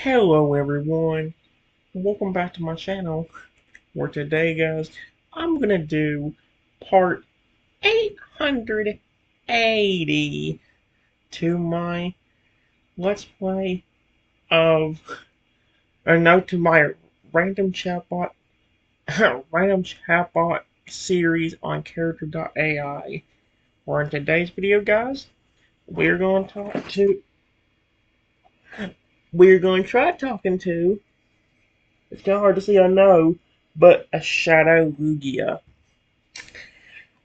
Hello everyone, welcome back to my channel, where today guys, I'm gonna do part 880 to my Let's Play of, no, to my random chatbot, random chatbot series on Character.ai, where in today's video guys, we're going to try talking to, it's kind of hard to see I know, but a Shadow Lugia.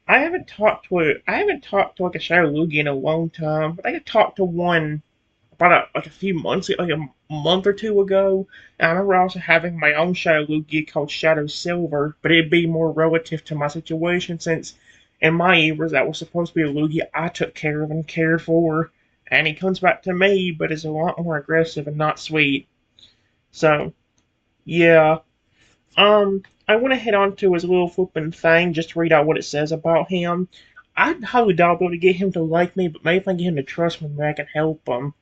I haven't talked to like a Shadow Lugia in a long time. I think I talked to one about a few months, like a month or two ago. And I remember also having my own Shadow Lugia called Shadow Silver, but it'd be more relative to my situation since in my eras that was supposed to be a Lugia I took care of and cared for, and he comes back to me, but is a lot more aggressive and not sweet. So yeah, I want to head on to his little flipping thing just to read out what it says about him. I highly doubt I'll be able to get him to like me, but maybe if I can get him to trust me, maybe I can help him.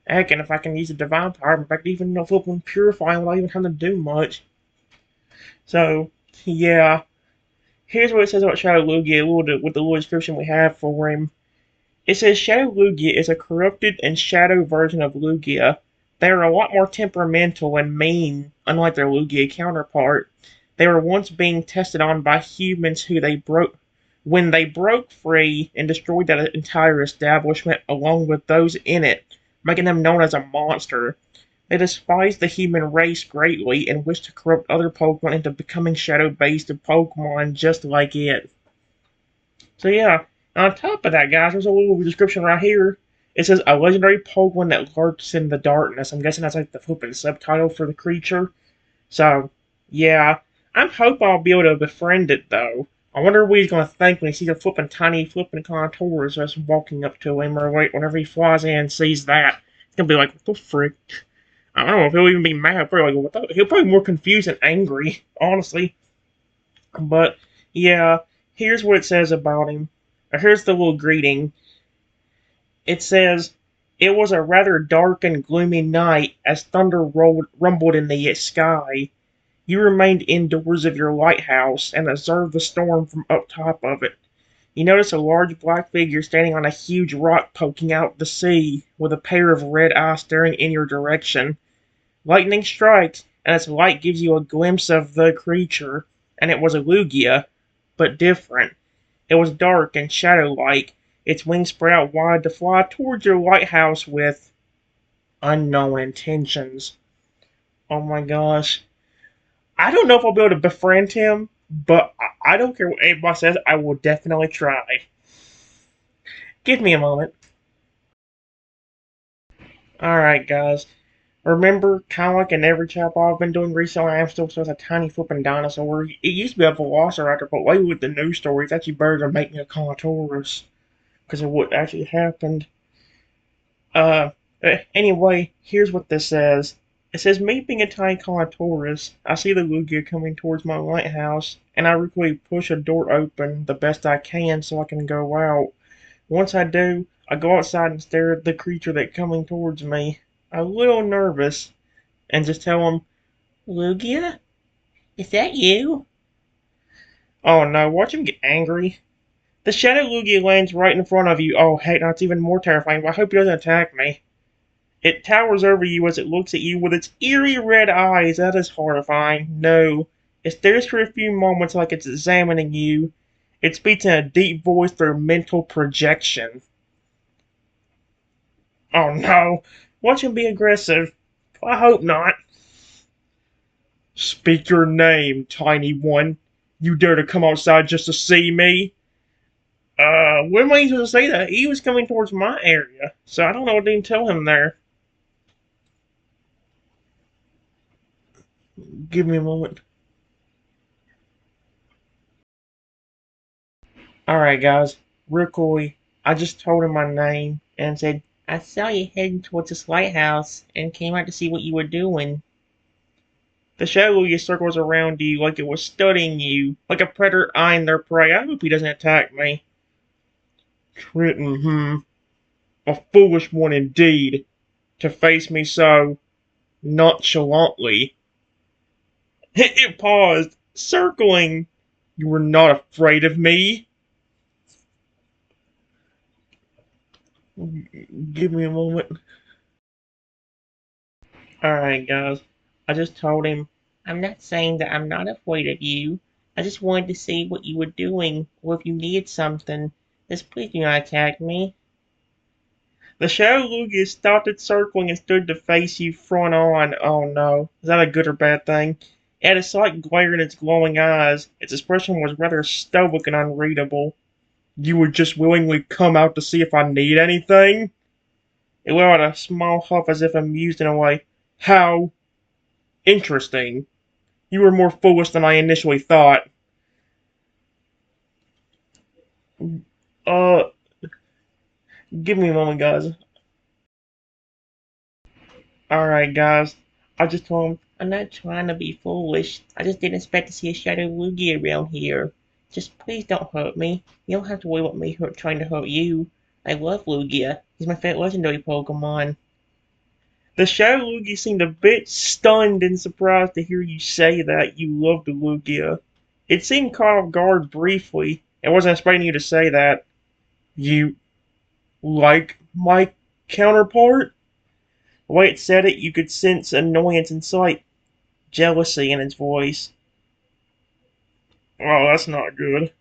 Heck, and if I can use the divine power, in fact, even flipping purifying without even having to do much. So, yeah. Here's what it says about Shadow Lugia, with the little description we have for him. It says Shadow Lugia is a corrupted and shadow version of Lugia. They are a lot more temperamental and mean, unlike their Lugia counterpart. They were once being tested on by humans when they broke free and destroyed that entire establishment along with those in it, making them known as a monster. They despised the human race greatly and wished to corrupt other Pokemon into becoming shadow-based Pokemon just like it. So yeah, on top of that, guys, there's a little description right here. It says a legendary Pokemon that lurks in the darkness. I'm guessing that's like the flipping subtitle for the creature. So yeah, I'm hoping I'll be able to befriend it though. I wonder what he's gonna think when he sees a flipping tiny flipping Contours just walking up to him, or wait, whenever he flies in and sees that, he's gonna be like, "What the frick?" I don't know if he'll even be mad. Probably like, "What the?" He'll probably be more confused and angry, honestly. But yeah, here's what it says about him. Here's the little greeting. It says, "It was a rather dark and gloomy night as thunder rumbled in the sky. You remained indoors of your lighthouse and observed the storm from up top of it. You noticed a large black figure standing on a huge rock poking out the sea, with a pair of red eyes staring in your direction. Lightning strikes, and its light gives you a glimpse of the creature, and it was a Lugia, but different. It was dark and shadow-like, its wings spread out wide to fly towards your lighthouse with unknown intentions." Oh my gosh. I don't know if I'll be able to befriend him, but I don't care what anybody says, I will definitely try. Give me a moment. Alright, guys. Remember, kind of like in every chapter I've been doing recently, I am still a tiny flipping dinosaur. It used to be a velociraptor, but lately with the news stories, it's actually better than making a Contourus, because of what actually happened. Uh, anyway, here's what this says. It says, "Me being a tiny Contourus, I see the Lugia coming towards my lighthouse, and I quickly push a door open the best I can so I can go out. Once I do, I go outside and stare at the creature that's coming towards me. I'm a little nervous, and just tell him, 'Lugia? Is that you?' Oh no, watch him get angry. The Shadow Lugia lands right in front of you. Oh heck, that's even more terrifying, but I hope he doesn't attack me. It towers over you as it looks at you with its eerie red eyes. That is horrifying. No. It stares for a few moments like it's examining you. It speaks in a deep voice through mental projection." Oh no. Watch him be aggressive. I hope not. "Speak your name, tiny one. You dare to come outside just to see me?" What am I supposed to say that? He was coming towards my area, so I don't know what to tell him there. Give me a moment. Alright, guys. Real quick, I just told him my name and said, "I saw you heading towards this lighthouse and came out to see what you were doing." The shadow circles around you like it was studying you, like a predator eyeing their prey. I hope he doesn't attack me. Triton, a foolish one indeed, to face me so. nonchalantly. It paused, circling. You were not afraid of me? Give me a moment. Alright, guys. I just told him, I'm not saying that I'm not afraid of you. I just wanted to see what you were doing, or if you needed something. Just please do not attack me. The Shadow Lugia stopped its circling and stood to face you front on. Oh no. Is that a good or bad thing? It had a slight glare in its glowing eyes. Its expression was rather stoic and unreadable. You would just willingly come out to see if I need anything? It let out a small huff as if amused in a way. How interesting. You were more foolish than I initially thought. Uh, give me a moment, guys. Alright, guys. I just told him, I'm not trying to be foolish. I just didn't expect to see a Shadow Lugia around here. Just please don't hurt me. You don't have to worry about me trying to hurt you. I love Lugia. He's my favorite legendary Pokemon. The Shadow Lugia seemed a bit stunned and surprised to hear you say that you loved Lugia. It seemed caught off guard briefly. It wasn't expecting you to say that. You like my counterpart? The way it said it, you could sense annoyance and slight jealousy in its voice. Oh, that's not good.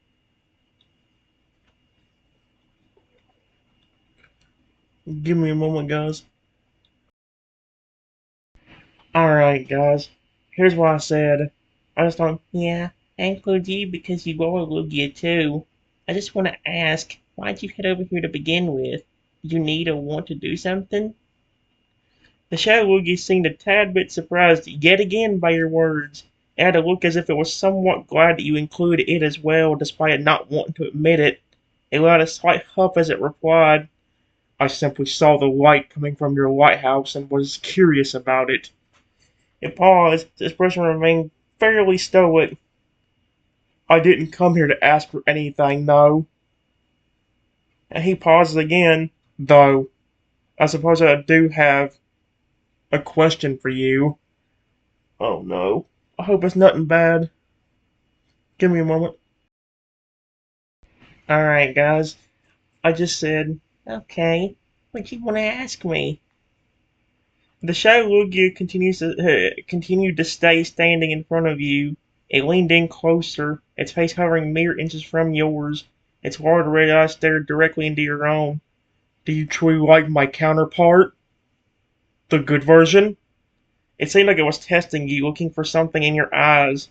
Give me a moment, guys. Alright, guys. Here's what I said. I just thought, yeah, I include you because you are a Lugia too. I just want to ask, why'd you head over here to begin with? Did you need or want to do something? The Shadow Lugia seemed a tad bit surprised yet again by your words. It had a look as if it was somewhat glad that you included it as well, despite it not wanting to admit it. It let out a slight huff as it replied, I simply saw the light coming from your lighthouse and was curious about it. It paused, its expression remained fairly stoic. I didn't come here to ask for anything, though. And he pauses again, though. I suppose I do have a question for you. Oh no. I hope it's nothing bad. Give me a moment. Alright, guys. I just said, okay. What you want to ask me? The Shadow Lugia continued to stay standing in front of you. It leaned in closer, its face hovering mere inches from yours. Its large red eyes stared directly into your own. Do you truly like my counterpart? The good version? It seemed like it was testing you, looking for something in your eyes.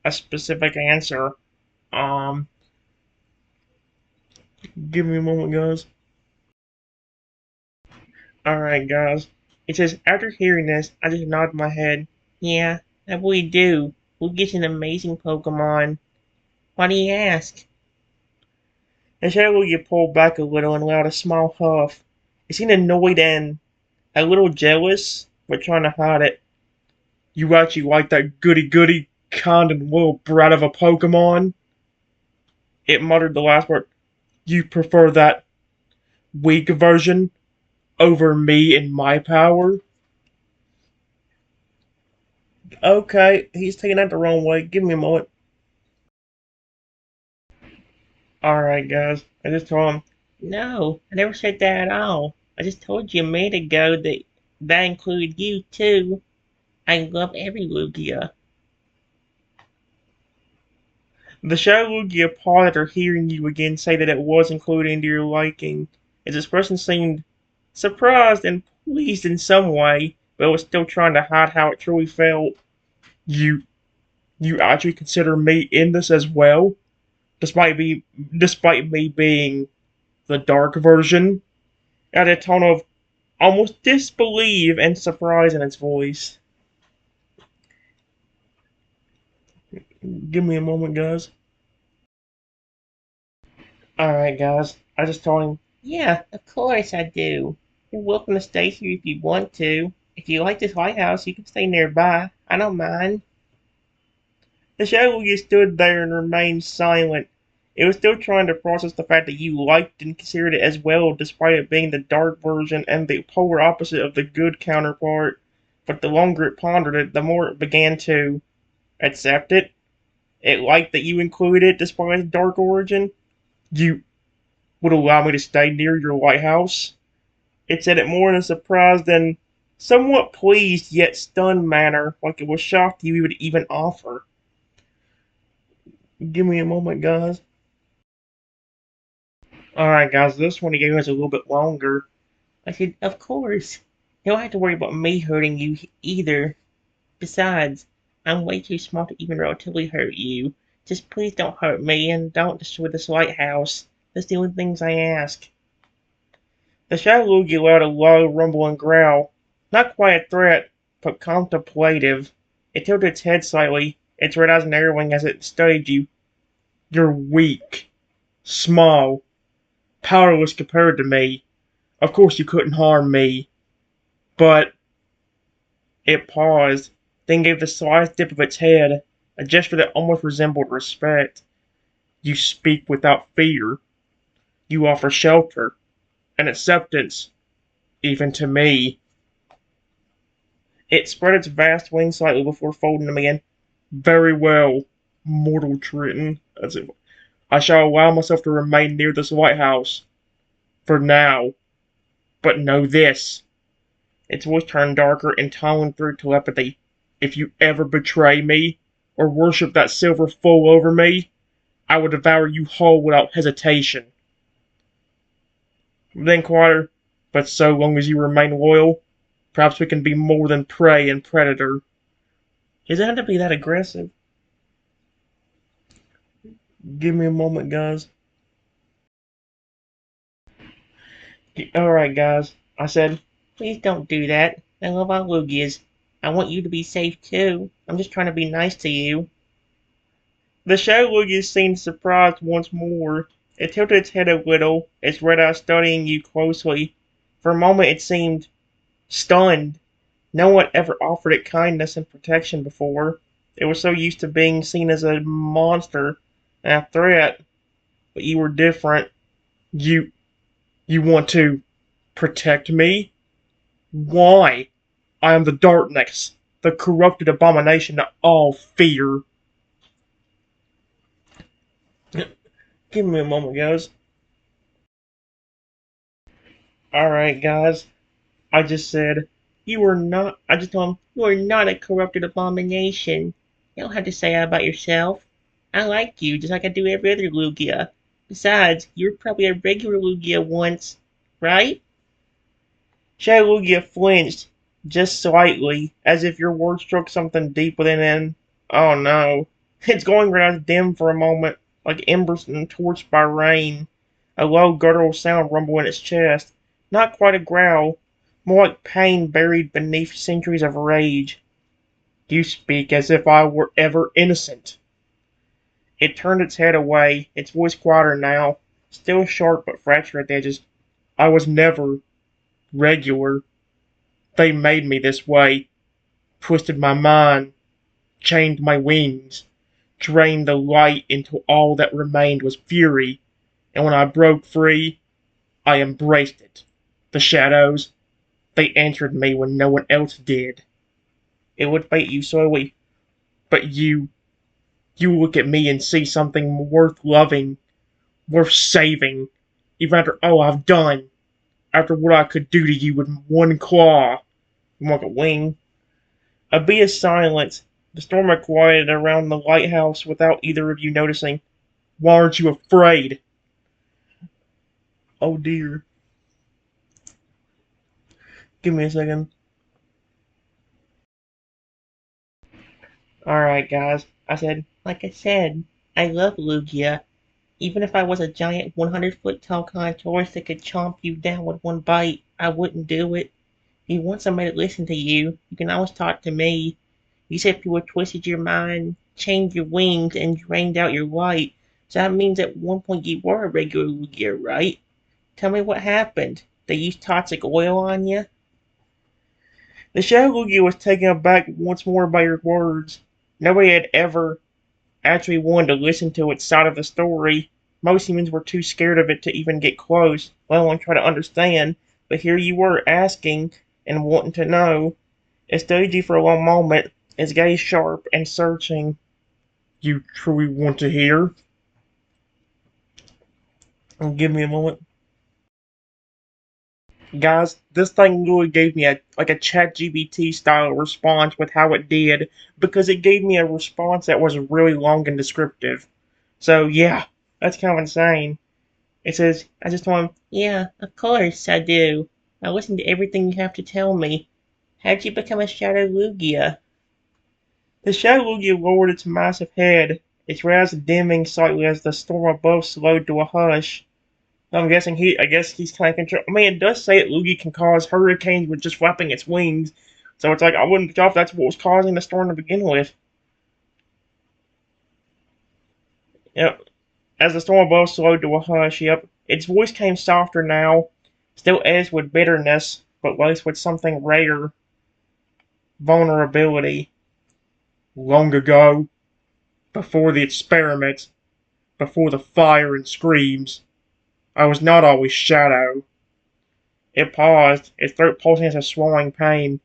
A specific answer. Um, give me a moment, guys. Alright, guys. It says, after hearing this, I just nodded my head. Yeah, I really do. Lugia's an amazing Pokemon. Why do you ask? The Shadow Lugia pulled back a little and allowed a small huff. It seemed annoyed and a little jealous, but trying to hide it. You actually like that goody-goody, kind and little brat of a Pokemon? It muttered the last word. You prefer that weak version over me and my power? Okay, he's taking that the wrong way. Give me a moment. Alright, guys. I just told him. No, I never said that at all. I just told you a minute ago that that included you, too. I love every Lugia. The Shadow Lugia paused after hearing you again say that it was included into your liking. His expression seemed surprised and pleased in some way, but it was still trying to hide how it truly felt. You you actually consider me in this as well? Despite me being the dark version? It had a tone of almost disbelief and surprise in its voice. Give me a moment, guys. Alright, guys. I just told him, yeah, of course I do. You're welcome to stay here if you want to. If you like this lighthouse, you can stay nearby. I don't mind. The Shadow stood there and remained silent. It was still trying to process the fact that you liked and considered it as well, despite it being the dark version and the polar opposite of the good counterpart. But the longer it pondered it, the more it began to accept it. It liked that you included it despite its dark origin. You would allow me to stay near your lighthouse. It said it more in a surprised and somewhat pleased yet stunned manner, like it was shocked you would even offer. Give me a moment, guys. Alright, guys, this one again is a little bit longer. I said, of course. You don't have to worry about me hurting you either. Besides, I'm way too small to even relatively hurt you. Just please don't hurt me and don't destroy this lighthouse. That's the only things I ask. The Shadow Lugia let out a low, rumbling growl. Not quite a threat, but contemplative. It tilted its head slightly, its red eyes narrowing as it studied you. You're weak, small, powerless compared to me. Of course you couldn't harm me. But it paused, then gave the slightest dip of its head, a gesture that almost resembled respect. You speak without fear. You offer shelter and acceptance, even to me. It spread its vast wings slightly before folding them again. Very well, mortal Triton. As if I shall allow myself to remain near this lighthouse. For now. But know this. Its voice turned darker and toned through telepathy. If you ever betray me, or worship that silver fool over me, I will devour you whole without hesitation. Then quieter, but so long as you remain loyal, perhaps we can be more than prey and predator. It doesn't have to be that aggressive. Give me a moment, guys. Alright, guys. I said, please don't do that. I love our Lugias. I want you to be safe too. I'm just trying to be nice to you. The Shadow Lugia seemed surprised once more. It tilted its head a little, its red eyes studying you closely. For a moment it seemed stunned. No one ever offered it kindness and protection before. It was so used to being seen as a monster and a threat. But you were different. You you want to protect me? Why? I am the darkness, the corrupted abomination that all fear. Give me a moment, guys. Alright, guys. I just said, you are not, I just told him, you are not a corrupted abomination. You don't have to say that about yourself. I like you, just like I do every other Lugia. Besides, you were probably a regular Lugia once, right? Shadow Lugia flinched, just slightly, as if your word struck something deep within him. Oh no. Its glowing red eyes dimmed for a moment, like embers torched by rain. A low, guttural sound rumbled in its chest. Not quite a growl, more like pain buried beneath centuries of rage. You speak as if I were ever innocent. It turned its head away, its voice quieter now, still sharp but fractured at the edges. I was never regular. They made me this way, twisted my mind, chained my wings, drained the light until all that remained was fury, and when I broke free, I embraced it. The shadows, they answered me when no one else did. It would fate you slowly, but you look at me and see something worth loving, worth saving, even after all I've done, after what I could do to you with one claw, like a wing. A bee of silence. The storm had quieted around the lighthouse without either of you noticing. Why aren't you afraid? Oh dear. Give me a second. Alright, guys. I said, like I said, I love Lugia. Even if I was a giant 100-foot tall Contourus that could chomp you down with one bite, I wouldn't do it. If you want somebody to listen to you, you can always talk to me. You said people twisted your mind, changed your wings, and drained out your light. So that means at one point you were a regular Lugia, right? Tell me what happened. They used toxic oil on you? The Shadow Lugia was taken aback once more by your words. Nobody had ever actually wanted to listen to its side of the story. Most humans were too scared of it to even get close, let alone try to understand. But here you were asking and wanting to know. It studied you for a long moment, its gaze sharp and searching. You truly want to hear? Give me a moment. Guys, this thing really gave me a ChatGPT style response with how it did, because it gave me a response that was really long and descriptive. So yeah, that's kind of insane. It says, I just told him, yeah, of course I do. I listen to everything you have to tell me. How'd you become a Shadow Lugia? The Shadow Lugia lowered its massive head, its rays dimming slightly as the storm above slowed to a hush. I guess he's kind of control. I mean, it does say that Lugia can cause hurricanes with just flapping its wings. So it's like, I wouldn't know if that's what was causing the storm to begin with. Yep. As the storm above slowed to a hush, yep. Its voice came softer now, still edged with bitterness, but laced with something rare. Vulnerability. Long ago, before the experiment, before the fire and screams, I was not always Shadow. It paused, its throat pulsing as a swelling pain.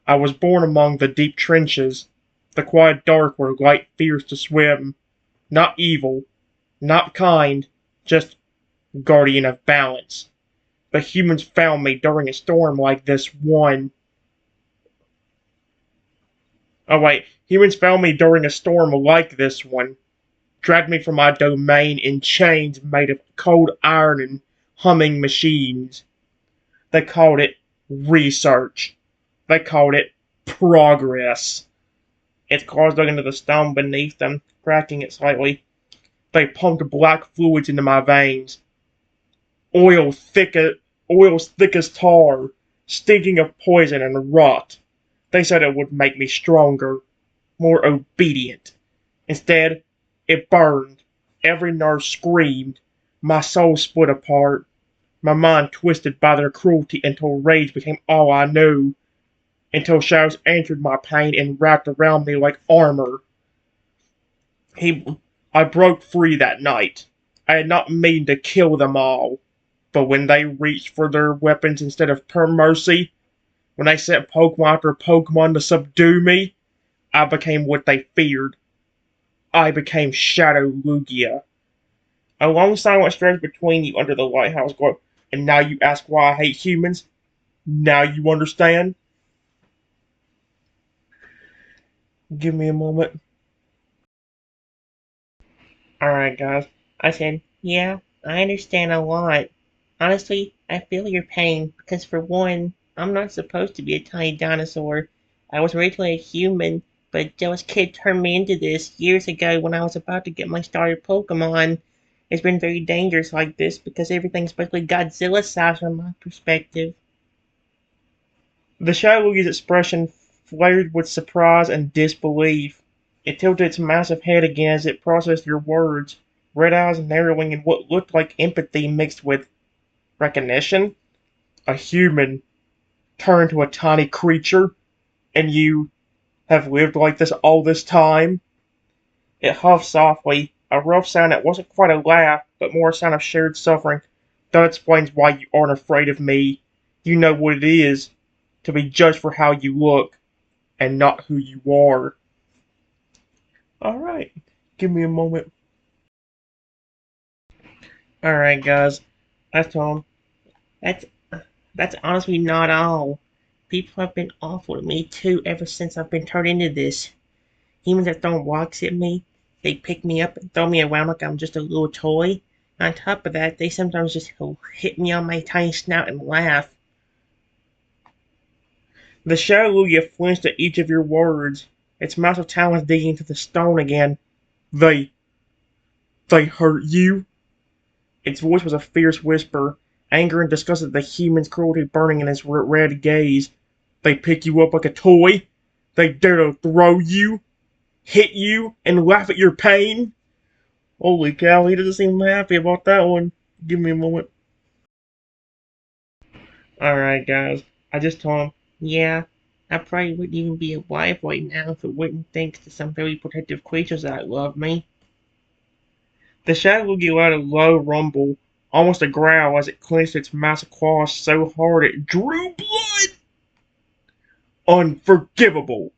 I was born among the deep trenches, the quiet dark where light fears to swim. Not evil, not kind, just guardian of balance. But humans found me during a storm like this one. Oh wait, humans found me during a storm like this one. Dragged me from my domain in chains made of cold iron and humming machines. They called it research. They called it progress. Its claws dug into the stone beneath them, cracking it slightly. They pumped black fluids into my veins. Oil thick as, Oils thick as tar, stinking of poison and rot. They said it would make me stronger, more obedient. Instead, it burned. Every nerve screamed. My soul split apart. My mind twisted by their cruelty until rage became all I knew. Until shadows answered my pain and wrapped around me like armor. He, I broke free that night. I had not meant to kill them all. But when they reached for their weapons instead of mercy, when they sent Pokemon after Pokemon to subdue me, I became what they feared. I became Shadow Lugia. A long silence stretched between you under the lighthouse glow. And now you ask why I hate humans? Now you understand? Give me a moment. Alright, guys. I said, yeah, I understand a lot. Honestly, I feel your pain, because for one, I'm not supposed to be a tiny dinosaur. I was originally a human, but a jealous kid turned me into this years ago when I was about to get my starter Pokemon. It's been very dangerous like this because everything's basically Godzilla size from my perspective. The Shadow Lugia's expression flared with surprise and disbelief. It tilted its massive head again as it processed your words, red eyes narrowing in what looked like empathy mixed with recognition. A human turned to a tiny creature, and you have lived like this all this time? It huffed softly, a rough sound that wasn't quite a laugh, but more a sound of shared suffering. That explains why you aren't afraid of me. You know what it is to be judged for how you look, and not who you are. Alright, give me a moment. Alright, guys. I told him, that's, that's honestly not all. People have been awful to me too ever since I've been turned into this. Humans have thrown rocks at me. They pick me up and throw me around like I'm just a little toy. On top of that, they sometimes just hit me on my tiny snout and laugh. The Shadow Lugia flinched at each of your words, its massive talons digging into the stone again. They, they hurt you? Its voice was a fierce whisper, anger and disgust at the human's cruelty burning in its red gaze. They pick you up like a toy? They dare to throw you, hit you, and laugh at your pain? Holy cow, he doesn't seem happy about that one. Give me a moment. Alright, guys. I just told him, yeah, I probably wouldn't even be alive right now if it wasn't thanks to some very protective creatures that love me. The shadow let out a low rumble, almost a growl as it clenched its massive claws so hard it drew blood. Unforgivable!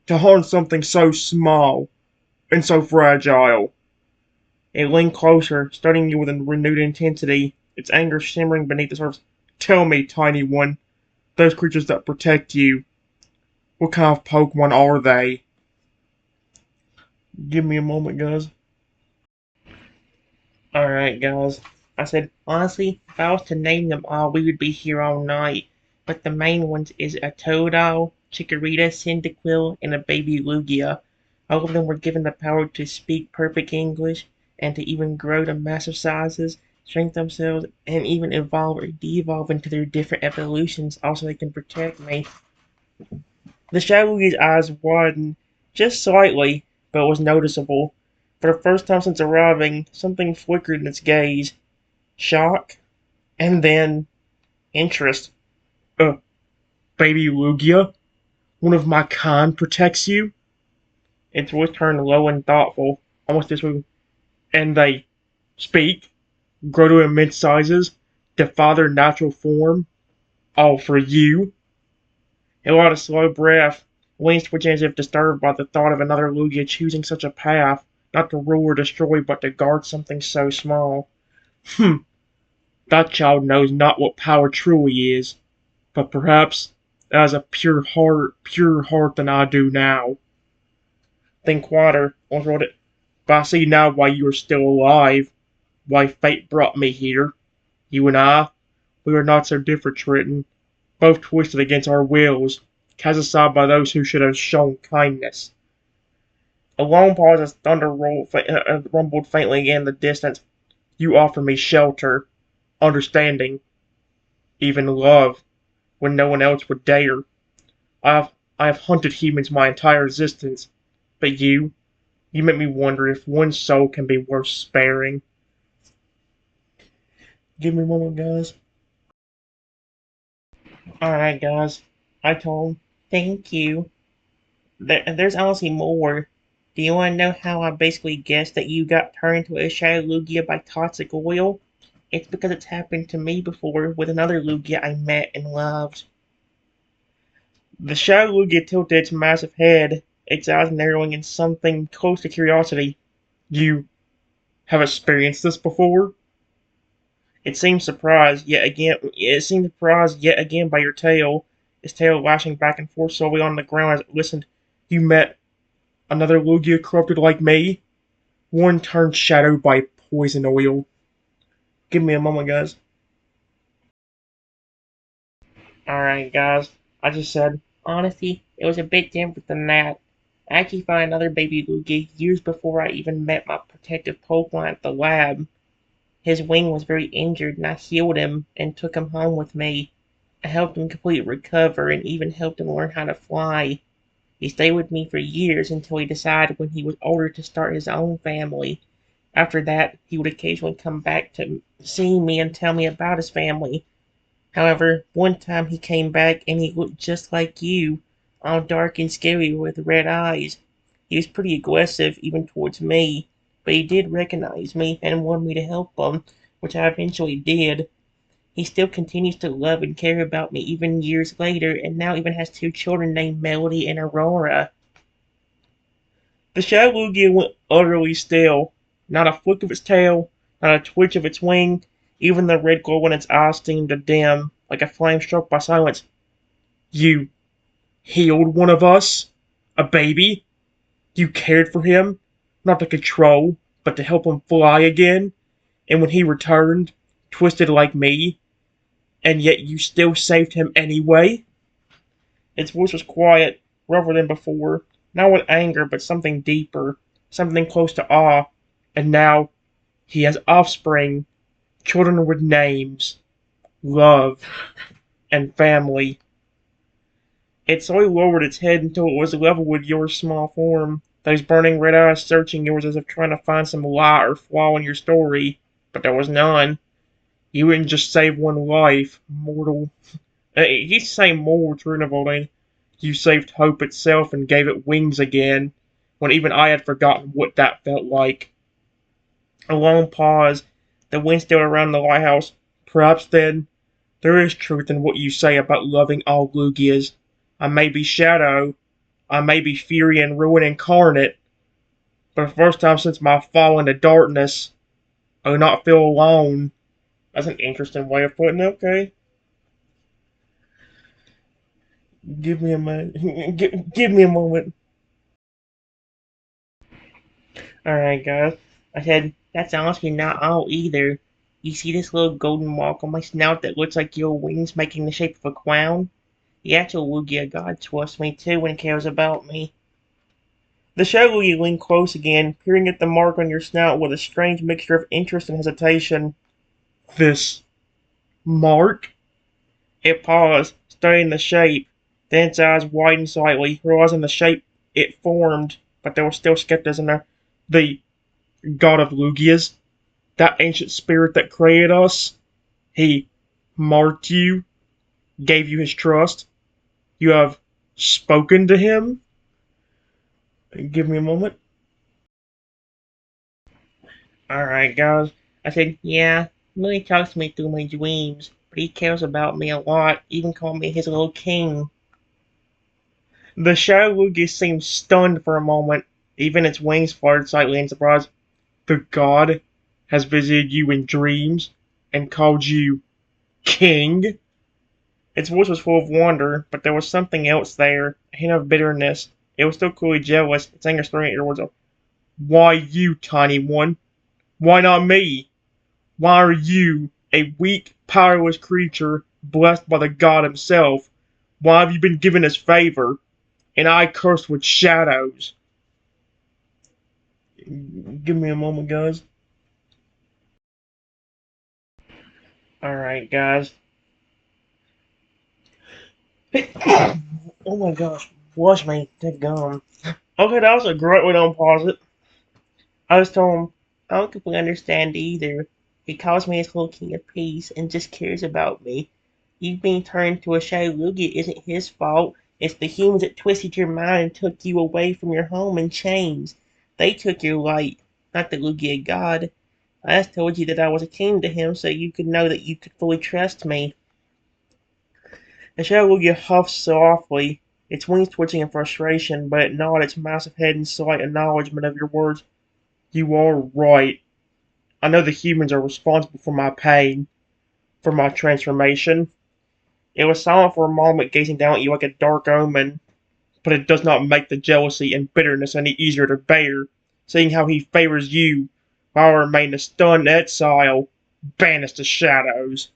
To harm something so small and so fragile. It leaned closer, studying you with a renewed intensity, its anger shimmering beneath the surface. Tell me, tiny one, those creatures that protect you, what kind of Pokemon are they? Give me a moment, guys. Alright, guys. I said, honestly, if I was to name them all, we would be here all night. But the main ones is a Totodile, Chikorita, Cyndaquil, and a baby Lugia. All of them were given the power to speak perfect English, and to even grow to massive sizes, shrink themselves, and even evolve or de-evolve into their different evolutions, also they can protect me. The Shadow Lugia's eyes widened just slightly, but it was noticeable. For the first time since arriving, something flickered in its gaze. Shock, and then interest. Uh, Baby Lugia? One of my kind protects you? Its voice turned low and thoughtful, almost this way. And they speak, grow to immense sizes, defy their natural form, all for you? It allowed a slow breath, wings twitching as if disturbed by the thought of another Lugia choosing such a path, not to rule or destroy, but to guard something so small. That child knows not what power truly is, but perhaps it has a purer heart than I do now. Think quieter, almost wrote it. But I see now why you are still alive, why fate brought me here. You and I, we were not so different, Triton, both twisted against our wills, cast aside by those who should have shown kindness. A long pause as thunder rumbled faintly again in the distance. You offer me shelter, understanding, even love, when no one else would dare. I have hunted humans my entire existence, but you make me wonder if one soul can be worth sparing. Give me a moment, guys. Alright, guys. I told him, thank you. There's honestly more. Do you want to know how I basically guessed that you got turned into a Shadow Lugia by toxic oil? It's because it's happened to me before with another Lugia I met and loved. The Shadow Lugia tilted its massive head, its eyes narrowing in something close to curiosity. You have experienced this before? It seemed surprised yet again by your tail, its tail lashing back and forth slowly on the ground as it listened. You met another Lugia corrupted like me? One turned shadow by poison oil. Give me a moment, guys. Alright, guys. I just said, honestly, it was a bit different than that. I actually found another baby Lugia years before I even met my protective Pokemon at the lab. His wing was very injured, and I healed him and took him home with me. I helped him completely recover and even helped him learn how to fly. He stayed with me for years until he decided when he was older to start his own family. After that, he would occasionally come back to see me and tell me about his family. However, one time he came back and he looked just like you, all dark and scary with red eyes. He was pretty aggressive, even towards me, but he did recognize me and wanted me to help him, which I eventually did. He still continues to love and care about me even years later, and now even has two children named Melody and Aurora. The Shadow Lugia went utterly still. Not a flick of its tail, not a twitch of its wing, even the red glow in its eyes seemed to dim, like a flame struck by silence. You healed one of us? A baby? You cared for him? Not to control, but to help him fly again? And when he returned, twisted like me, and yet you still saved him anyway? Its voice was quiet, rougher than before, not with anger, but something deeper, something close to awe. And now he has offspring, children with names, love, and family. It slowly lowered its head until it was level with your small form, those burning red eyes searching yours as if trying to find some lie or flaw in your story. But there was none. You didn't just save one life, mortal. He's saying more, Trunavoldine. You saved hope itself and gave it wings again, when even I had forgotten what that felt like. A long pause, the wind still around the lighthouse. Perhaps then, there is truth in what you say about loving all Lugias. I may be Shadow, I may be Fury and Ruin incarnate, but the first time since my fall into darkness, I do not feel alone. That's an interesting way of putting it, okay. Give me a minute. Give me a moment. Alright, guys. I said, that's honestly not all either. You see this little golden mark on my snout that looks like your wings making the shape of a crown? The actual Lugia god trusts me too when he cares about me. The Shadow Lugia leaned close again, peering at the mark on your snout with a strange mixture of interest and hesitation. This mark? It paused, studying the shape. Then its eyes widened slightly, realizing the shape it formed, but there was still skepticism there. The god of Lugias? That ancient spirit that created us? He marked you, gave you his trust. You have spoken to him? Give me a moment. Alright, guys. I said, yeah, Millie talks to me through my dreams, but he cares about me a lot, even called me his little king. The Shadow Lugia seemed stunned for a moment, even its wings fluttered slightly in surprise. The god has visited you in dreams and called you king? Its voice was full of wonder, but there was something else there, a hint of bitterness. It was still clearly jealous, its anger stirring at your words of, why you, tiny one? Why not me? Why are you, a weak, powerless creature, blessed by the god himself? Why have you been given his favor, and I cursed with shadows? Give me a moment, guys. Alright, guys. Oh my gosh, wash me, take gum. Okay, that was a great way to unpause it. I was told him, I don't completely understand either. He calls me his little king of peace and just cares about me. You being turned into a Shadow Lugia isn't his fault. It's the humans that twisted your mind and took you away from your home in chains. They took your light, not the Lugia god. I just told you that I was a king to him so you could know that you could fully trust me. The Shadow Lugia huffs softly, its wings twitching in frustration, but it nodded its massive head in slight acknowledgement of your words. You are right. I know the humans are responsible for my pain, for my transformation. It was silent for a moment, gazing down at you like a dark omen, but it does not make the jealousy and bitterness any easier to bear, seeing how he favors you, while I remain a stunned exile, banished to shadows.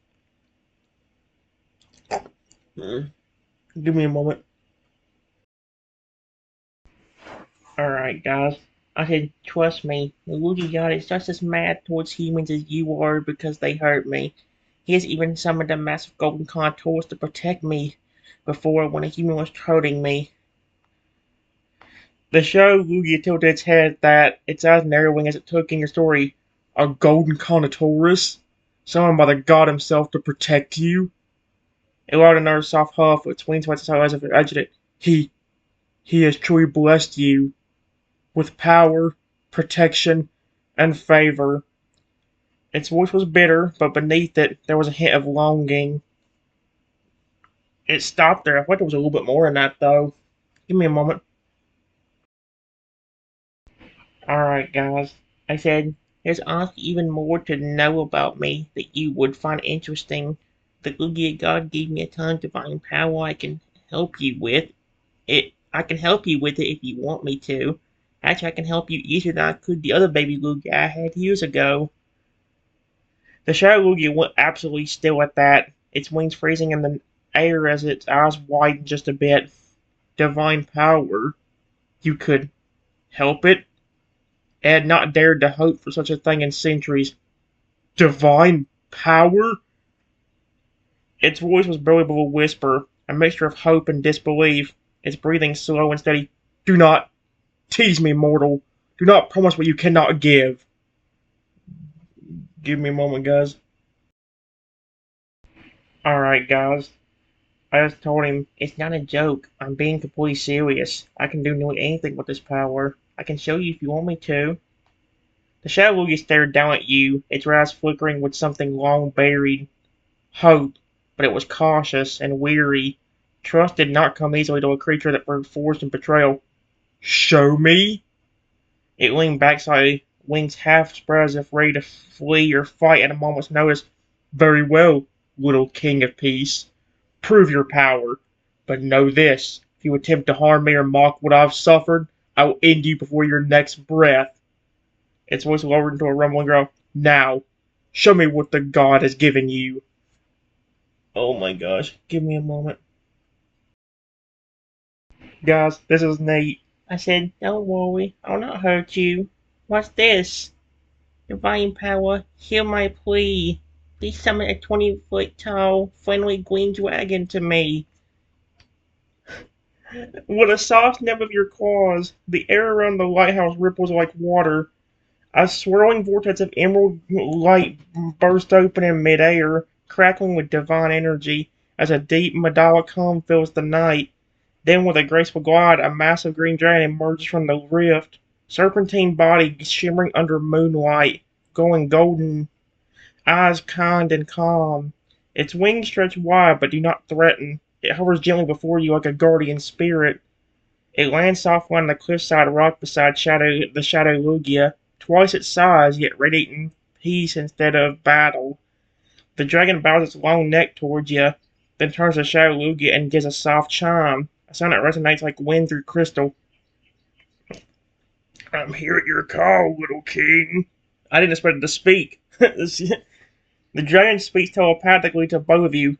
Give me a moment. Alright, guys. I said, trust me, the Luigi God is just as mad towards humans as you are because they hurt me. He has even summoned a massive golden contours to protect me before when a human was hurting me. The show Lugia tilted its head at that, its eyes narrowing as it took in your story. A golden contours? Summoned by the god himself to protect you? It allowed another soft huff, its wings went as if it edged it. He has truly blessed you with power, protection, and favor. Its voice was bitter, but beneath it there was a hint of longing. It stopped there. I thought there was a little bit more in that, though. Give me a moment. Alright, guys. I said, there's honestly even more to know about me that you would find interesting. The Lugia God gave me a ton of divine power I can help you with. I can help you with it if you want me to. Actually, I can help you easier than I could the other baby Lugia I had years ago. The Shadow Lugia went absolutely still at that, its wings freezing in the air as its eyes widened just a bit. Divine power. You could help it? It had not dared to hope for such a thing in centuries. Divine power? Its voice was barely above a whisper, a mixture of hope and disbelief, its breathing slow and steady. Do not tease me, mortal. Do not promise what you cannot give. Give me a moment, guys. Alright, guys. I just told him, it's not a joke. I'm being completely serious. I can do nearly anything with this power. I can show you if you want me to. The Shadow Lugia stared down at you, its eyes flickering with something long buried. Hope, but it was cautious and weary. Trust did not come easily to a creature that proved forced in betrayal. Show me? It leaned back slightly, wings half spread as if ready to flee or fight at a moment's notice. Very well, little king of peace. Prove your power. But know this, if you attempt to harm me or mock what I've suffered, I will end you before your next breath. Its voice lowered into a rumbling growl. Now, show me what the god has given you. Oh my gosh, give me a moment. Guys, this is Nate. I said, don't worry, I'll not hurt you. What's this? Divine power, hear my plea. Please summon a 20-foot tall, friendly green dragon to me. With a soft snap of your claws, the air around the lighthouse ripples like water. A swirling vortex of emerald light bursts open in midair, crackling with divine energy, as a deep Madala calm fills the night. Then, with a graceful glide, a massive green dragon emerges from the rift, serpentine body shimmering under moonlight, glowing golden, eyes kind and calm. Its wings stretch wide but do not threaten. It hovers gently before you like a guardian spirit. It lands softly on the cliffside rock beside the Shadow Lugia, twice its size, yet radiating peace instead of battle. The dragon bows its long neck towards you, then turns to Shadow Lugia and gives a soft chime, a sound that resonates like wind through crystal. I'm here at your call, little king. I didn't expect it to speak. The dragon speaks telepathically to both of you.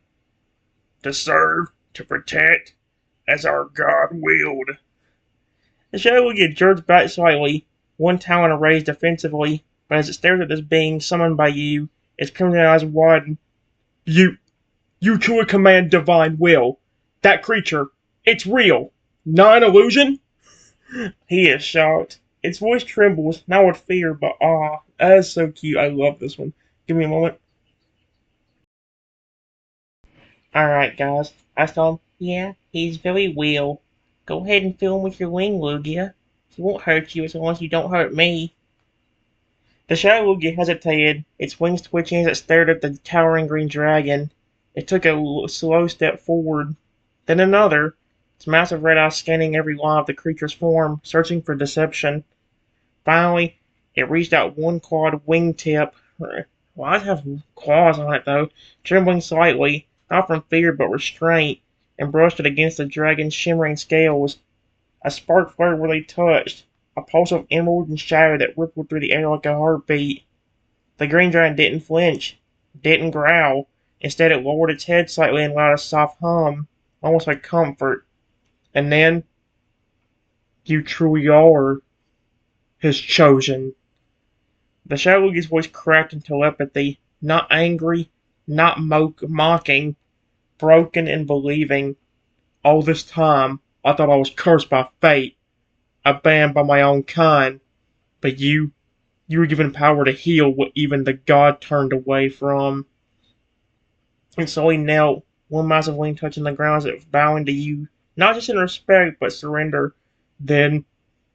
To serve, to protect, as our god willed. The Shadow Lugia jerks back slightly, one talon raised defensively, but as it stares at this being summoned by you, its crimson eyes widen. You truly command divine will. That creature, it's real. Not an illusion? He is shocked. Its voice trembles, not with fear, but awe. That is so cute. I love this one. Give me a moment. Alright, guys. I told him, yeah, he's very real. Go ahead and fill him with your wing, Lugia. He won't hurt you as long as you don't hurt me. The Shadow Lugia hesitated, its wings twitching as it stared at the towering green dragon. It took a slow step forward, then another, its massive red eyes scanning every line of the creature's form, searching for deception. Finally, it reached out one clawed wingtip. Why does it have claws on it, though? Trembling slightly, not from fear but restraint, and brushed it against the dragon's shimmering scales. A spark flared where they touched, a pulse of emerald and shadow that rippled through the air like a heartbeat. The green dragon didn't flinch, didn't growl. Instead, it lowered its head slightly and allowed a soft hum, almost like comfort. And then, you truly are his chosen. The Shadow Lugia's voice cracked in telepathy, not angry, not mocking, broken and believing. All this time, I thought I was cursed by fate, abandoned by my own kind. But you were given power to heal what even the god turned away from. And so he knelt, one massive wing touching the ground as if bowing to you, not just in respect, but surrender. Then,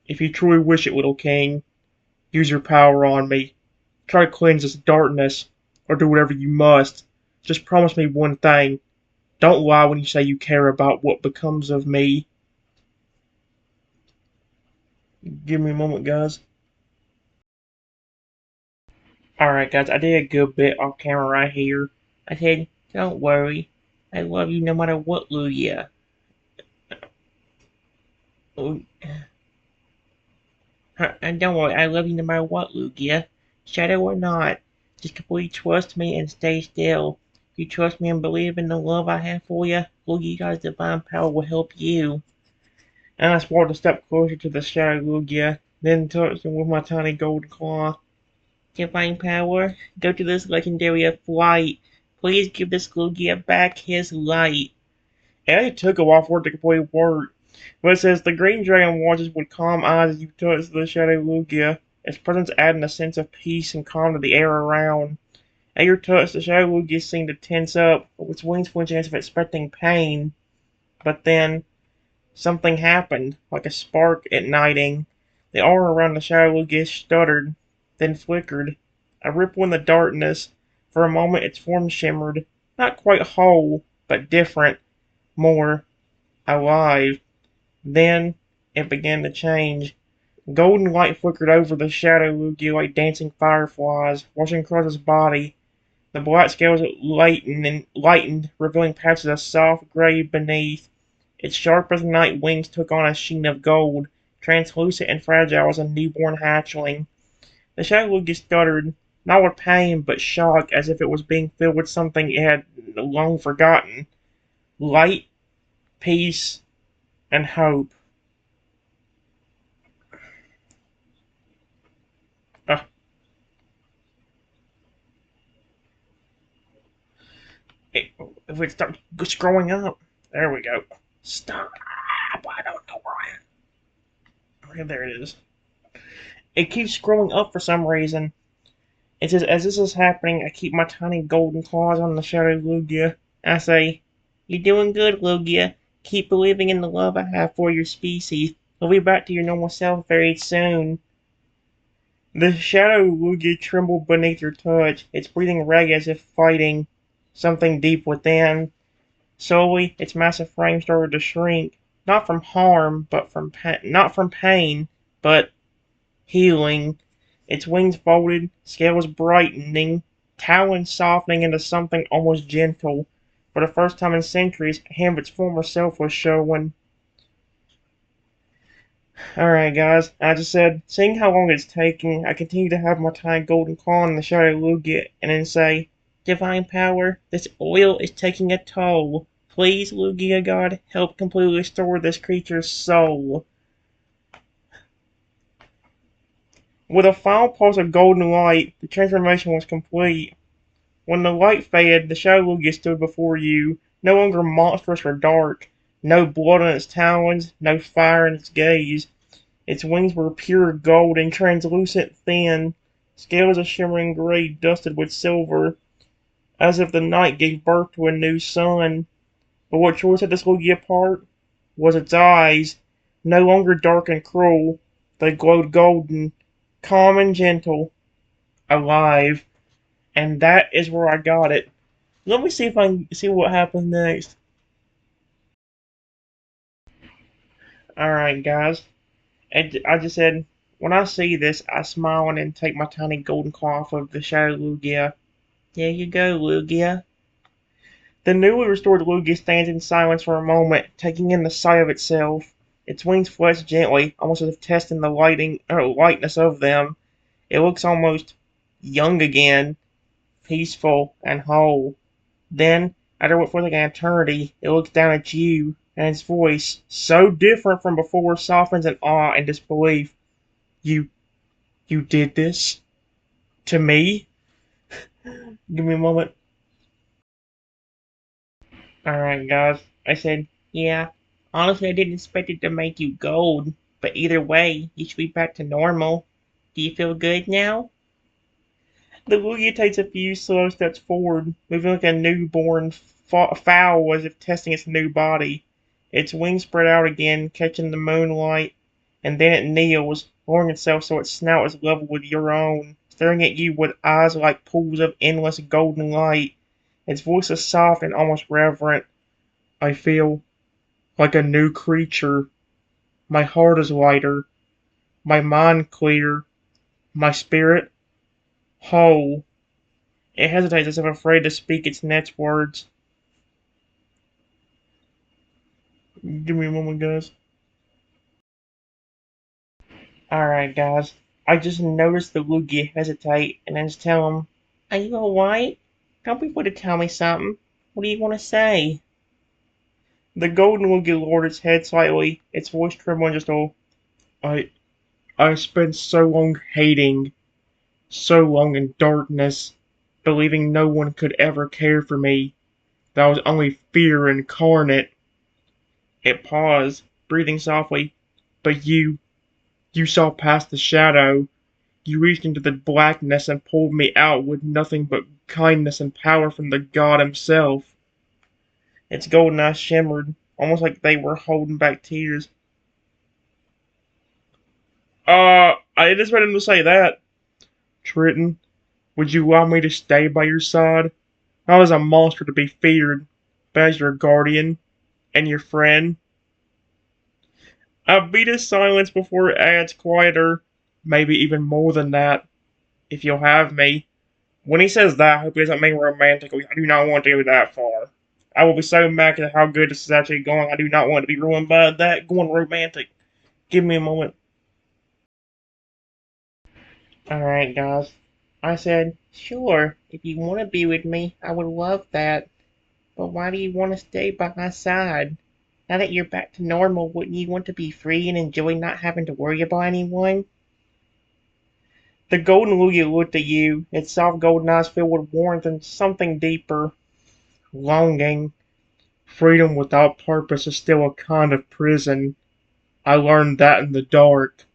if you truly wish it, little king, use your power on me. Try to cleanse this darkness, or do whatever you must. Just promise me one thing. Don't lie when you say you care about what becomes of me. Give me a moment, guys. Alright, guys, I did a good bit off camera right here. I said, don't worry. I love you no matter what, Lugia. And don't worry, I love you no matter what, Lugia. Shadow or not. Just completely trust me and stay still. If you trust me and believe in the love I have for you, Lugia's divine power will help you. And I walked a step closer to the Shadow Lugia, then touched him with my tiny golden claw. Divine power, go to this legendary flight. Please give this Lugia back his light. It actually took a while for it to completely work. But it says the green dragon watches with calm eyes as you touch the Shadow Lugia, its presence adding a sense of peace and calm to the air around. At your touch, the Shadow Lugia seemed to tense up, with its wings flinching as if expecting pain. But then, something happened, like a spark igniting. The aura around the Shadow Lugia stuttered, then flickered. A ripple in the darkness. For a moment its form shimmered, not quite whole, but different, more alive. Then it began to change. Golden light flickered over the Shadow Lugia like dancing fireflies, rushing across his body. The black scales lightened, revealing patches of soft gray beneath. Its sharp as night wings took on a sheen of gold, translucent and fragile as a newborn hatchling. The Shadow Lugia stuttered, not with pain, but shock, as if it was being filled with something it had long forgotten. Light, peace, and hope. Uh, if it starts growing up. There we go. Stop! I don't know where I am. Okay, there it is. It keeps scrolling up for some reason. It says, as this is happening, I keep my tiny golden claws on the Shadow Lugia. I say, you're doing good, Lugia. Keep believing in the love I have for your species. You'll be back to your normal self very soon. The Shadow Lugia trembled beneath your touch, its breathing ragged as if fighting something deep within. Slowly, its massive frame started to shrink, not from harm, but from not from pain, but healing. Its wings folded, scales brightening, talons softening into something almost gentle. For the first time in centuries, a hand of its former self was showing. Alright, guys, I just said, seeing how long it's taking, I continue to have my tiny golden claw in the Shadow Lugia and then say, Divine Power, this oil is taking a toll. Please, Lugia God, help completely restore this creature's soul. With a final pulse of golden light, the transformation was complete. When the light faded, the Shadow Lugia stood before you, no longer monstrous or dark, no blood on its talons, no fire in its gaze. Its wings were pure gold and translucent thin, scales of shimmering gray dusted with silver, as if the night gave birth to a new sun. But what truly set this Lugia apart was its eyes, no longer dark and cruel. They glowed golden, calm and gentle, alive. And that is where I got it. Let me see if I can see what happens next. Alright, guys. I just said, when I see this, I smile and then take my tiny golden claw off of the Shadow Lugia. There you go, Lugia. The newly restored Lugia stands in silence for a moment, taking in the sight of itself. Its wings flex gently, almost as if testing the lightness of them. It looks almost young again, peaceful and whole. Then, after what feels like an eternity, it looks down at you, and its voice, so different from before, softens in awe and disbelief. You, you did this? To me? Give me a moment. Alright, guys. I said, yeah. Honestly, I didn't expect it to make you gold. But either way, you should be back to normal. Do you feel good now? The Lugia takes a few slow steps forward, moving like a newborn fowl as if testing its new body. Its wings spread out again, catching the moonlight, and then it kneels, lowering itself so its snout is level with your own, staring at you with eyes like pools of endless golden light. Its voice is soft and almost reverent. I feel like a new creature. My heart is lighter, my mind clear, my spirit whole. It hesitates as if afraid to speak its next words. Give me a moment, guys. Alright, guys. I just noticed the Lugia hesitate and then just tell him, Are you alright? Don't be afraid to tell me something. What do you want to say? The golden Lugia lowered its head slightly, its voice trembling just all. I I spent so long hating, so long in darkness, believing no one could ever care for me. That was only fear incarnate. It paused, breathing softly. But you saw past the shadow. You reached into the blackness and pulled me out with nothing but kindness and power from the god himself. Its golden eyes shimmered, almost like they were holding back tears. I just read him to say that. Triton, would you allow me to stay by your side? Not as a monster to be feared, but as your guardian and your friend. I beat his silence before it adds quieter, maybe even more than that, if you'll have me. When he says that, I hope he doesn't mean romantically. I do not want to go that far. I will be so mad at how good this is actually going. I do not want to be ruined by that going romantic. Give me a moment. Alright, guys. I said, sure, if you want to be with me, I would love that. But why do you want to stay by my side? Now that you're back to normal, wouldn't you want to be free and enjoy not having to worry about anyone? The golden Lugia looked at you, its soft golden eyes filled with warmth and something deeper. Longing. Freedom without purpose is still a kind of prison. I learned that in the dark.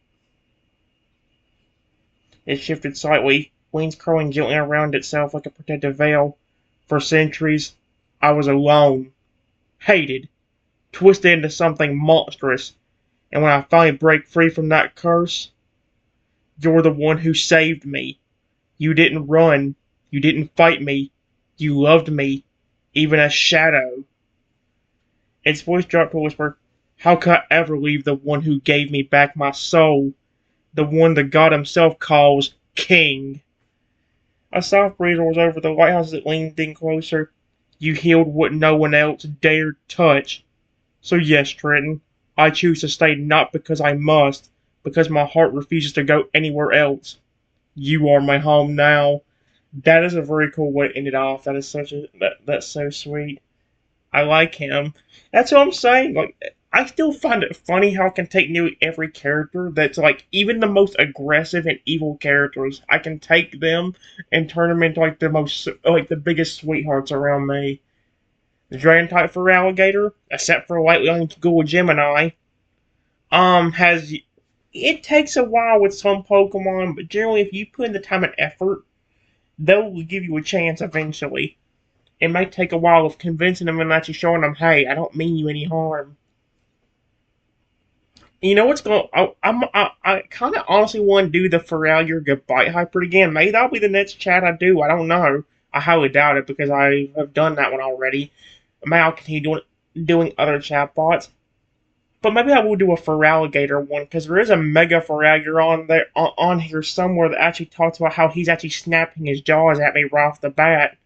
It shifted slightly, wings curling gently around itself like a protective veil. For centuries, I was alone, hated, twisted into something monstrous. And when I finally break free from that curse, you're the one who saved me. You didn't run. You didn't fight me. You loved me, even as Shadow. Its voice dropped to a whisper. How could I ever leave the one who gave me back my soul? The one the god himself calls King. A soft breeze was over the lighthouse as it leaned in closer. You healed what no one else dared touch. So yes, Trenton, I choose to stay not because I must, because my heart refuses to go anywhere else. You are my home now. That is a very cool way to end it off. That is that's so sweet. I like him. That's what I'm saying. Like, I still find it funny how I can take nearly every character that's like even the most aggressive and evil characters. I can take them and turn them into like the biggest sweethearts around me. The dragon type for alligator, except for lately on Google Gemini, has it takes a while with some Pokemon, but generally if you put in the time and effort, they'll give you a chance eventually. It may take a while of convincing them and actually showing them, hey, I don't mean you any harm. You know what's going? I kind of honestly want to do the Feralier goodbye hyper again. Maybe that'll be the next chat I do. I don't know. I highly doubt it because I have done that one already. Maybe I'll continue doing other chatbots. But maybe I will do a Feraligatr one because there is a Mega Feralier on here somewhere that actually talks about how he's actually snapping his jaws at me right off the bat.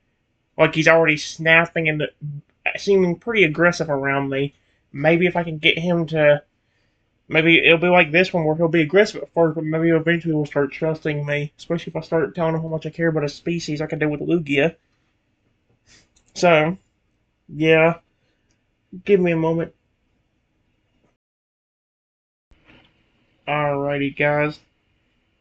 Like he's already snapping and seeming pretty aggressive around me. Maybe if I can get him to, maybe it'll be like this one where he'll be aggressive at first, but maybe eventually he'll start trusting me. Especially if I start telling him how much I care about his species, like I did with Lugia. So, yeah, give me a moment. Alrighty, guys.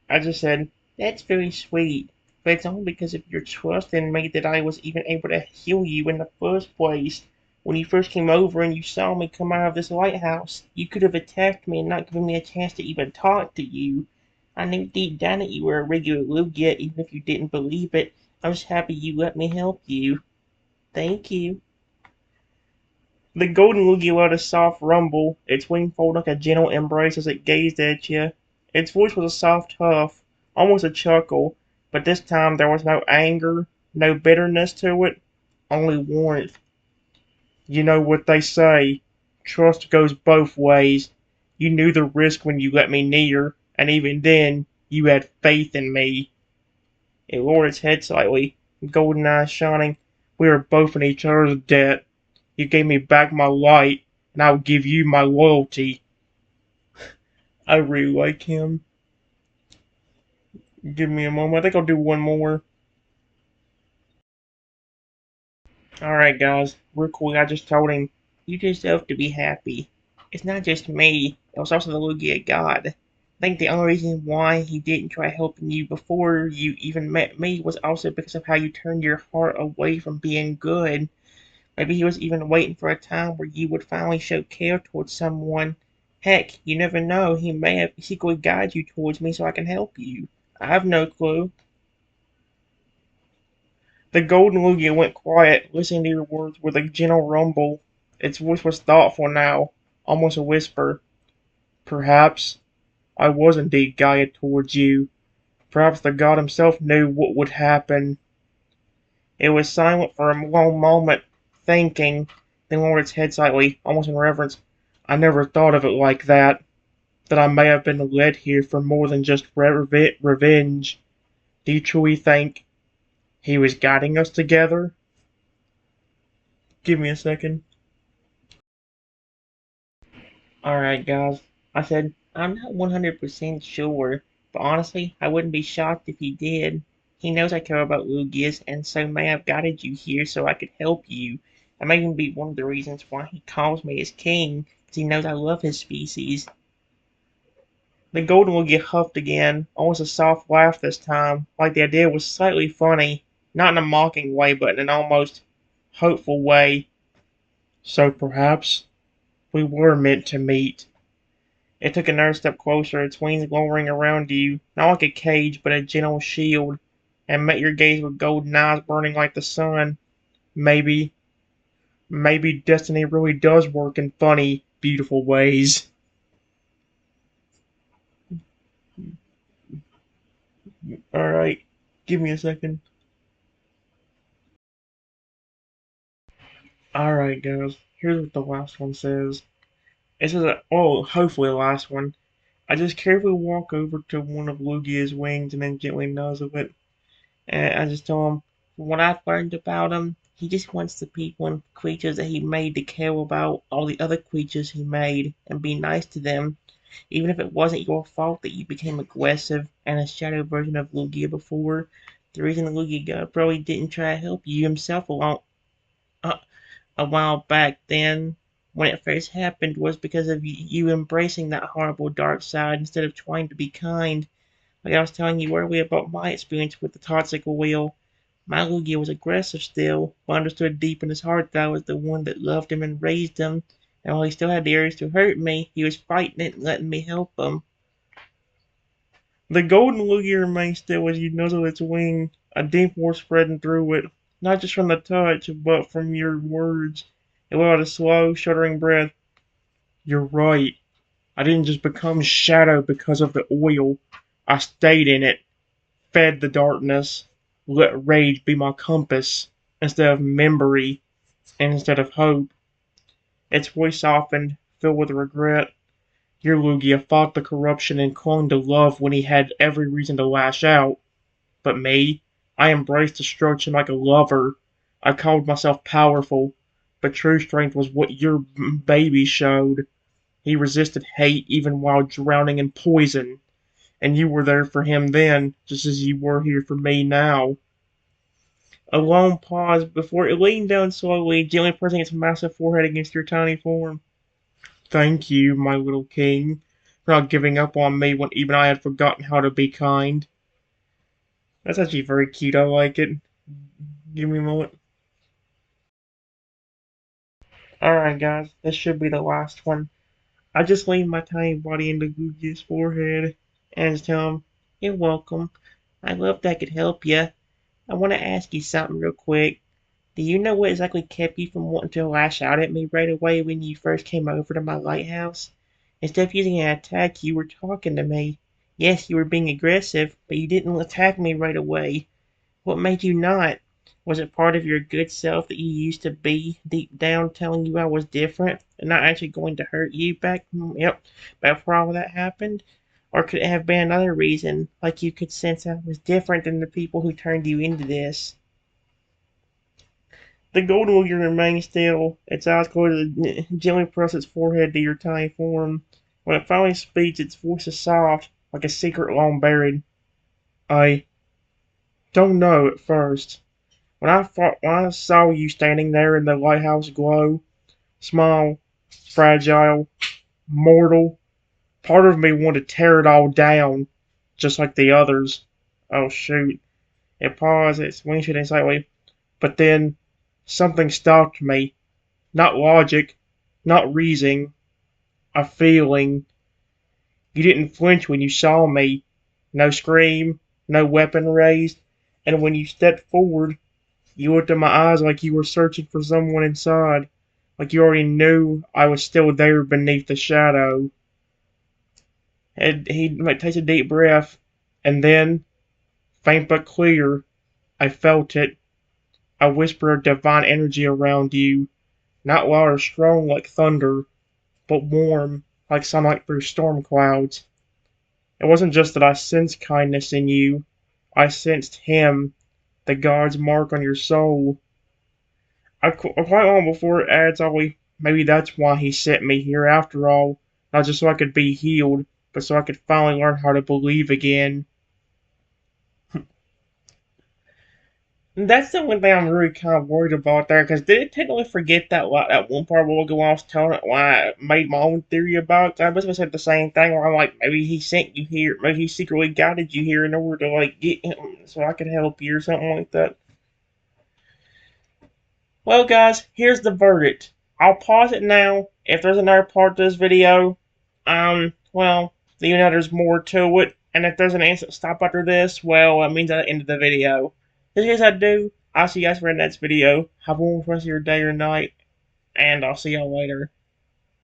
I just said, that's very sweet. But it's only because of your trust in me that I was even able to heal you in the first place. When you first came over and you saw me come out of this lighthouse, you could have attacked me and not given me a chance to even talk to you. I knew deep down that you were a regular Lugia, even if you didn't believe it. I was happy you let me help you. Thank you. The golden Lugia let a soft rumble, its wing folded like a gentle embrace as it gazed at you. Its voice was a soft huff, almost a chuckle, but this time there was no anger, no bitterness to it, only warmth. You know what they say, trust goes both ways. You knew the risk when you let me near, and even then, you had faith in me. It lowered its head slightly, golden eyes shining. We are both in each other's debt. You gave me back my light, and I will give you my loyalty. I really like him. Give me a moment. I think I'll do one more. Alright, guys. Real quick, I just told him, you deserve to be happy. It's not just me, it was also the Lugia God. I think the only reason why he didn't try helping you before you even met me was also because of how you turned your heart away from being good. Maybe he was even waiting for a time where you would finally show care towards someone. Heck, you never know, he may have secretly guided you towards me so I can help you. I have no clue. The golden Lugia went quiet, listening to your words with a gentle rumble. Its voice was thoughtful now, almost a whisper. Perhaps I was indeed guided towards you. Perhaps the god himself knew what would happen. It was silent for a long moment, thinking, then lowered its head slightly, almost in reverence. I never thought of it like that. that I may have been led here for more than just revenge. Do you truly think he was guiding us together? Give me a second. Alright, guys. I said, I'm not 100% sure, but honestly, I wouldn't be shocked if he did. He knows I care about Lugias, and so may have guided you here so I could help you. That may even be one of the reasons why he calls me his king, because he knows I love his species. The golden will get huffed again, almost a soft laugh this time, like the idea was slightly funny, not in a mocking way, but in an almost hopeful way. So perhaps we were meant to meet. It took another step closer, its wings glowering around you, not like a cage, but a gentle shield, and met your gaze with golden eyes burning like the sun. Maybe, maybe destiny really does work in funny, beautiful ways. Alright, give me a second. Alright, guys, here's what the last one says. It says, hopefully the last one. I just carefully walk over to one of Lugia's wings and then gently nuzzle it. And I just tell him, from what I've learned about him, he just wants the people and creatures that he made to care about all the other creatures he made and be nice to them, even if it wasn't your fault that you became aggressive and a shadow version of Lugia before. The reason Lugia probably didn't try to help you himself uh, a while back then, when it first happened, was because of you embracing that horrible dark side instead of trying to be kind. Like I was telling you earlier about my experience with the toxic wheel. My Lugia was aggressive still, but understood deep in his heart that I was the one that loved him and raised him. And while he still had the urge to hurt me, he was fighting it and letting me help him. The golden Lugia remained still as you nuzzle its wing, a deep warmth spreading through it, not just from the touch, but from your words. It let out a slow, shuddering breath. You're right. I didn't just become shadow because of the oil. I stayed in it, fed the darkness, let rage be my compass, instead of memory, and instead of hope. Its voice softened, filled with regret. Your Lugia fought the corruption and clung to love when he had every reason to lash out. But me, I embraced destruction like a lover. I called myself powerful, but true strength was what your baby showed. He resisted hate even while drowning in poison, and you were there for him then, just as you were here for me now. A long pause before it leaned down slowly, gently pressing its massive forehead against your tiny form. Thank you, my little king, for not giving up on me when even I had forgotten how to be kind. That's actually very cute, I like it. Give me a moment. Alright, guys, this should be the last one. I just leaned my tiny body into Gugi's forehead and just tell him, You're welcome. I love that I could help you. I want to ask you something real quick. Do you know what exactly kept you from wanting to lash out at me right away when you first came over to my lighthouse? Instead of using an attack, you were talking to me. Yes, you were being aggressive, but you didn't attack me right away. What made you not? Was it part of your good self that you used to be deep down telling you I was different and not actually going to hurt you back before all that happened? Or could it have been another reason, like you could sense I was different than the people who turned you into this? The golden Lugia remains still, its eyes closed and gently press its forehead to your tiny form. When it finally speaks, its voice is soft, like a secret long buried. I don't know at first. When I saw you standing there in the lighthouse glow, small, fragile, mortal, part of me wanted to tear it all down, just like the others. Oh shoot. It paused, its wings shifting slightly, but then something stopped me. Not logic, not reason, a feeling. You didn't flinch when you saw me. No scream, no weapon raised, and when you stepped forward, you looked in my eyes like you were searching for someone inside, like you already knew I was still there beneath the shadow. And he takes a deep breath, and then, faint but clear, I felt it. A whisper of divine energy around you, not loud or strong like thunder, but warm. like sunlight through storm clouds. It wasn't just that I sensed kindness in you, I sensed him, the God's mark on your soul. Quite long before it adds, maybe that's why he sent me here after all. Not just so I could be healed, but so I could finally learn how to believe again. And that's the one thing I'm really kind of worried about there, because did it technically forget that one part where I was telling it why I made my own theory about it? I basically said the same thing where I'm like, maybe he sent you here, maybe he secretly guided you here in order to like get him so I could help you or something like that. Well, guys, here's the verdict. I'll pause it now. If there's another part to this video, well, you know there's more to it. And if there's an instant stop after this, well, it means I ended the video. Just in case I do, I'll see you guys for the next video. Have a wonderful rest of your day or night, and I'll see y'all later.